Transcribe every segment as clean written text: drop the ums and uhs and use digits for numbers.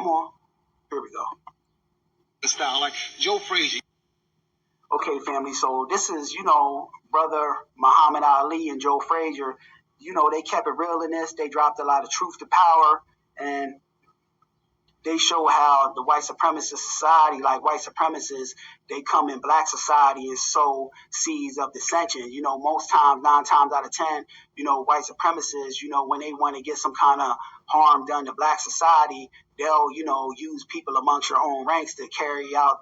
Come on. Here we go. The style, like Joe Frazier. Okay, family. So this is, brother Muhammad Ali and Joe Frazier. They kept it real in this. They dropped a lot of truth to power, and they show how the white supremacist society, like white supremacists, they come in black society and sow seeds of dissension. Most times, 9 times out of 10, white supremacists, when they want to get some kind of harm done to black society, they'll, use people amongst your own ranks to carry out,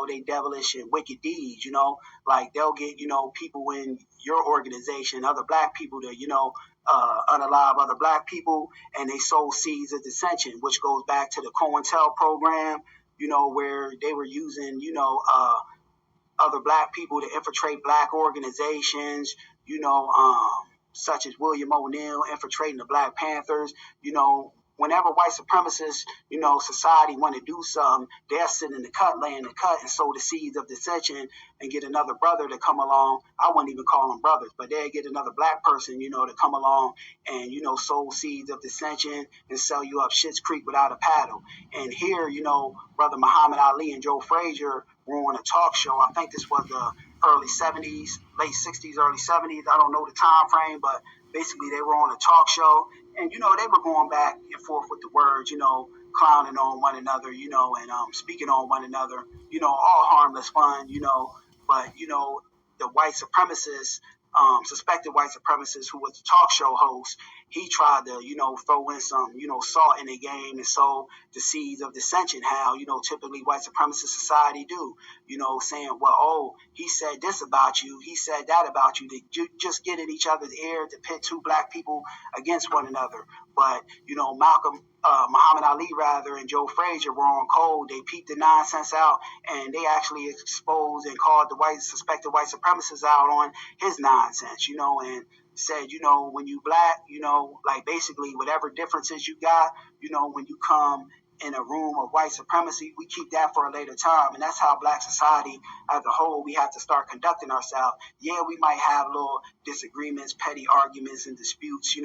they devilish and wicked deeds, like they'll get, people in your organization, other black people to, unalive other black people, and they sow seeds of dissension, which goes back to the COINTEL program, where they were using, other black people to infiltrate black organizations, such as William O'Neill infiltrating the Black Panthers. Whenever white supremacists, society want to do something, they'll sit in the cut, lay in the cut, and sow the seeds of dissension and get another brother to come along. I wouldn't even call them brothers, but they'll get another black person, to come along and, sow seeds of dissension and sell you up Schitt's Creek without a paddle. And here, brother Muhammad Ali and Joe Frazier were on a talk show. I think this was the early 70s, late 60s, early 70s. I don't know the time frame, but basically they were on a talk show, and they were going back and forth with the words, clowning on one another, and speaking on one another, all harmless fun, but the white supremacists, suspected white supremacist who was the talk show host, he tried to, throw in some, salt in the game and sow the seeds of dissension, how, typically white supremacist society do, saying, well, oh, he said this about you, he said that about you, to just get in each other's ear to pit 2 black people against one another. But, Muhammad Ali, and Joe Frazier were on code. They peeped the nonsense out, and they actually exposed and called the suspected white supremacists out on his nonsense, and said, when you black, like basically whatever differences you got, when you come in a room of white supremacy, we keep that for a later time. And that's how black society as a whole, we have to start conducting ourselves. Yeah, we might have little disagreements, petty arguments and disputes,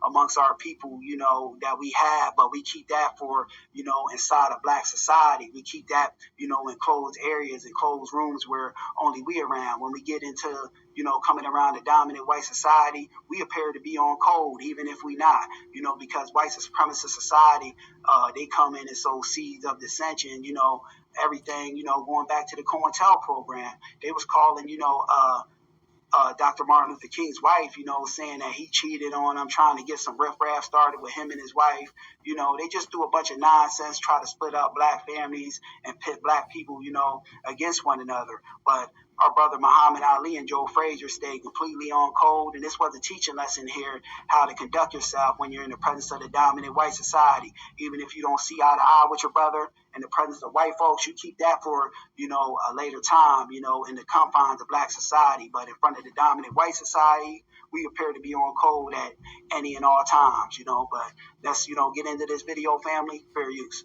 amongst our people, that we have, but we keep that for, inside of black society. We keep that, in closed areas and closed rooms where only we around. When we get into, coming around the dominant white society, we appear to be on code, even if we not, because white supremacist society, they come in and sow seeds of dissension, everything, going back to the COINTEL program. They was calling, Dr. Martin Luther King's wife, saying that he cheated on him, trying to get some riffraff started with him and his wife. They just do a bunch of nonsense, try to split up black families and pit black people, against one another. But our brother Muhammad Ali and Joe Frazier stayed completely on code, and this was a teaching lesson here, how to conduct yourself when you're in the presence of the dominant white society. Even if you don't see eye to eye with your brother in the presence of white folks, you keep that for, a later time, in the confines of black society. But in front of the dominant white society, we appear to be on code at any and all times, but let's, get into this video, family. Fair use.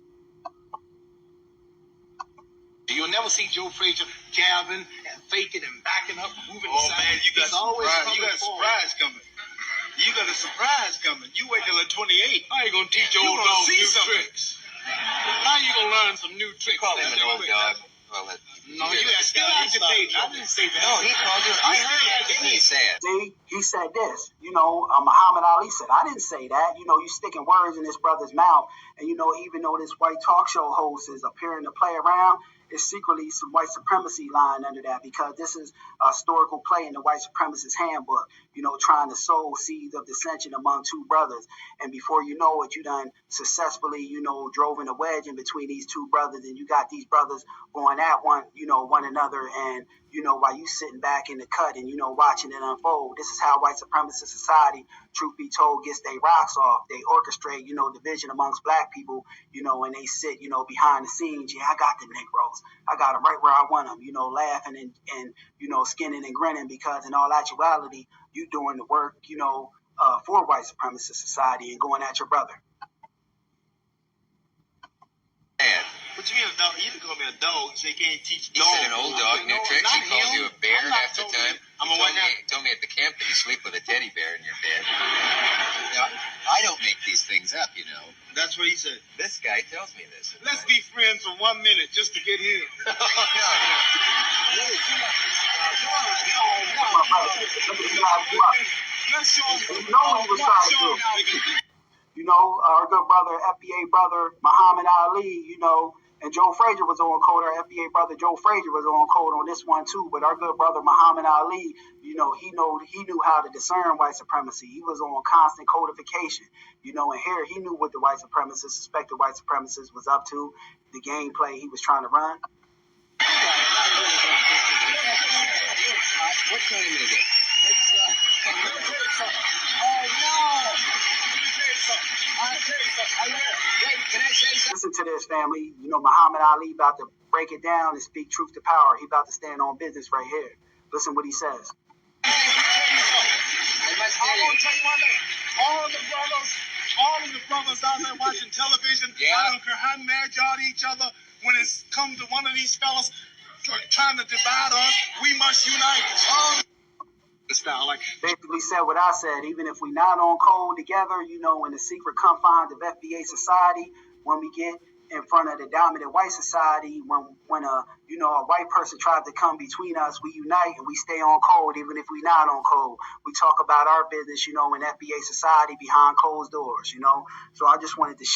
You'll never see Joe Frazier jabbing and faking and backing up, moving. Oh man, you got a surprise coming. You got a surprise coming. You wait till at 28. I ain't gonna teach your old dog new tricks. How you gonna learn some new tricks? Call him an old dog. No, you still agitating. I didn't say that. No, he called you. I heard that. Didn't he say it? See, he said this. Muhammad Ali said, I didn't say that. You sticking words in this brother's mouth. And, even though this white talk show host is appearing to play around, it's secretly some white supremacy lying under that, because this is a historical play in the white supremacist handbook, trying to sow seeds of dissension among 2 brothers. And before you know it, you done successfully, drove in a wedge in between these 2 brothers, and you got these brothers going at one another, and, while you sitting back in the cut and, watching it unfold. This is how white supremacist society, truth be told, gets their rocks off. They orchestrate, division amongst black people, and they sit, behind the scenes. Yeah, I got them Negroes. I got them right where I want them, laughing and skinning and grinning, because in all actuality, you doing the work, for white supremacist society and going at your brother. But you mean a dog? You can call me a dog, so you can't teach He said an old dog, new tricks. He called you a bear half the time. He told me at the camp that you sleep with a teddy bear in your bed. I don't make these things up, That's what he said. This guy tells me this. Let's be friends for 1 minute just to get here. Let's show him. You know what he was trying to do. You know, our good brother, FBA brother, Muhammad Ali, you know, and Joe Frazier was on code. Our FBA brother, Joe Frazier, was on code on this one too. But our good brother, Muhammad Ali, you know, he knew how to discern white supremacy. He was on constant codification, you know, and here he knew what the white supremacists, suspected white supremacists, was up to, the gameplay he was trying to run. What time is it? Listen to this, family. You know, Muhammad Ali about to break it down and speak truth to power. He about to stand on business right here. Listen what he says. I want to tell you one thing. All of the brothers out there watching television, I don't care how mad y'all at each other, when it's come to one of these fellas trying to divide us, we must unite. Basically said what I said. Even if we not on code together, you know, in the secret confines of FBA Society, when we get in front of the dominant white society, when a white person tries to come between us, we unite and we stay on code. Even if we not on code, we talk about our business, you know, in FBA Society behind closed doors, you know. So I just wanted to share.